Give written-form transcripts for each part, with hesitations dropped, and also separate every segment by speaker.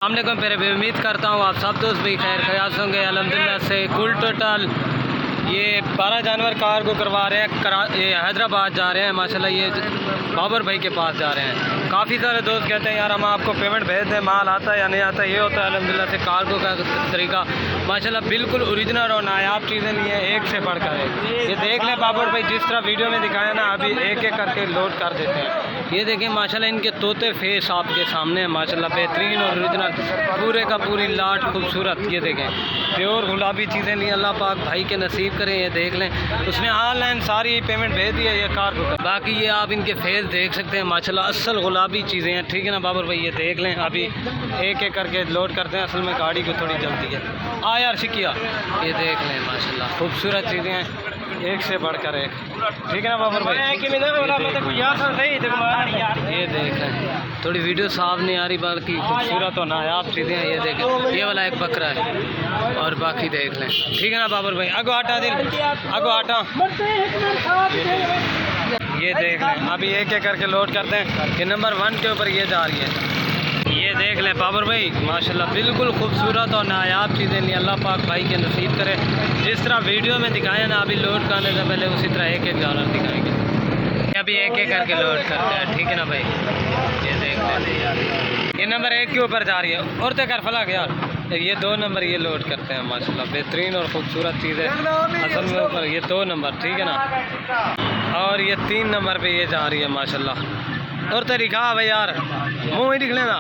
Speaker 1: अस्सलामुअलैकुम मेरे भी उम्मीद करता हूँ आप सब दोस्त भी खैर खयाल होंगे। अल्हम्दुलिल्लाह से कुल टोटल ये 12 जानवर कार को करवा रहे हैं। ये हैदराबाद जा रहे हैं माशाल्लाह। ये बाबर भाई के पास जा रहे हैं। काफ़ी सारे दोस्त कहते हैं यार हम आपको पेमेंट भेज दें, माल आता है या नहीं आता। ये होता है अल्हम्दुलिल्लाह से कार्गो का तरीका माशाल्लाह बिल्कुल ओरिजिनल और नायाब चीज़ें लिए हैं, एक से बढ़कर है। ये देख लें बाबर भाई जिस तरह वीडियो में दिखाया ना, अभी एक एक करके लोड कर देते हैं। ये देखें माशाल्लाह इनके तोते फेस आपके सामने है माशाल्लाह, बेहतरीन और ओरिजिनल पूरे का पूरी लाट खूबसूरत। ये देखें प्योर गुलाबी चीज़ें ली, अल्लाह पाक भाई के नसीब करें। ये देख लें उसने ऑनलाइन सारी पेमेंट भेज दी है ये कार को। बाकी ये आप इनके फेस देख सकते हैं माशाल्लाह असल गुलाबी चीज़ें हैं, ठीक है ना बाबर भाई। ये देख लें अभी एक एक करके लोड करते हैं। असल में गाड़ी को थोड़ी जल्दी है। यार शिकिया ये देख लें माशाल्लाह खूबसूरत चीज़ें हैं, एक से बढ़कर एक, ठीक है ना बाबर भाई। ये देख लें थोड़ी वीडियो साफ नहीं आ रही, बाकी खूबसूरत और नायाब चीज़ें हैं। ये देखें ये वाला एक बकरा है और बाकी देख लें, ठीक है ना बाबर भाई। अगो आटा दिल अगो आटा। ये देख लें अभी एक एक करके लोड करते हैं। ये नंबर 1 के ऊपर ये जा रही है। ये देख लें बाबर भाई माशाल्लाह बिल्कुल खूबसूरत और नायाब चीज़ें ली, अल्लाह पाक भाई के नसीब करे। जिस तरह वीडियो में दिखाया ना अभी लोड करने से पहले उसी तरह एक एक जानवर दिखाएंगे। अभी एक एक करके लोड करते हैं, ठीक है ना भाई। ये देख लें ये नंबर 1 के ऊपर जा रही है और तो कर फला यार। ये 2 नंबर ये लोड करते हैं माशाल्लाह, बेहतरीन और ख़ूबसूरत चीज़ है असल में ऊपर। ये 2 नंबर, ठीक है ना। और ये 3 नंबर पे ये जा रही है माशाल्लाह। और तो दिखा भाई यार, मुँह ही दिख लेना,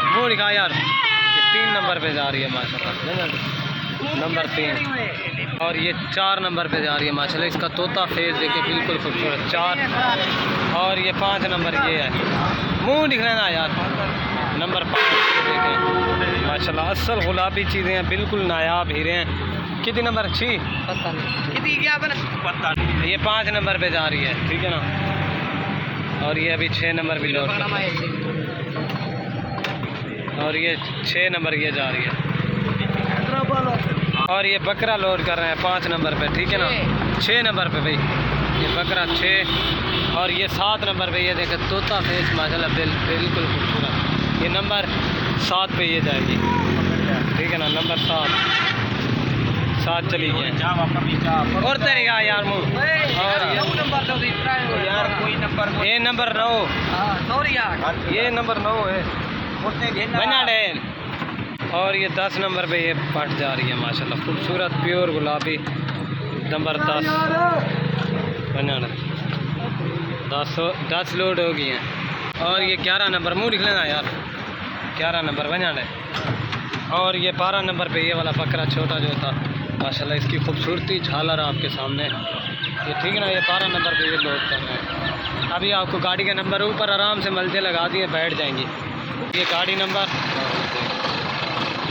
Speaker 1: मुँह दिखा यार। ये 3 नंबर पे जा रही है माशाल्लाह, नंबर 3। और ये 4 नंबर पे जा रही है माशाल्लाह। इसका तोता फेस देखिए बिल्कुल खूबसूरत 4। और ये 5 नंबर ये है, मुँह दिख लेना यार, नंबर 5 देखें माशाल्लाह असल गुलाबी चीज़ें हैं, बिल्कुल नायाब हीरे हैं। कितनी नंबर 6 पता नहीं, ये 5 नंबर पे जा रही है, ठीक है ना। और ये अभी 6 नंबर भी लोड कर, और ये 6 नंबर ये जा रही है। और ये बकरा लोड कर रहे हैं 5 नंबर पे, ठीक है ना। 6 नंबर पे भाई ये बकरा 6। और ये 7 नंबर पे ये देखें तोता फेस माशाल्लाह बिल्कुल खूबसूरत। ये नंबर 7 पे ये जाएगी, ठीक है ना। नंबर 7 चली गई और तरीका यार मुँह। और ये नंबर 9, ये नंबर 9 है बना डेन। और ये 10 नंबर पे ये पट जा रही है माशाल्लाह, खूबसूरत प्योर गुलाबी नंबर 10 बना 10 लोड हो गई हैं। और ये 11 नंबर मुँह लिख लेना यार, 11 नंबर बना डे। और ये 12 नंबर पे ये वाला बकरा छोटा जो था माशाल्लाह, इसकी खूबसूरती झालर आपके सामने ये, ठीक है ना। ये 12 नंबर पे ये लोड कर रहे हैं। अभी आपको गाड़ी का नंबर ऊपर आराम से मलजे लगा दिए बैठ जाएंगी। ये गाड़ी नंबर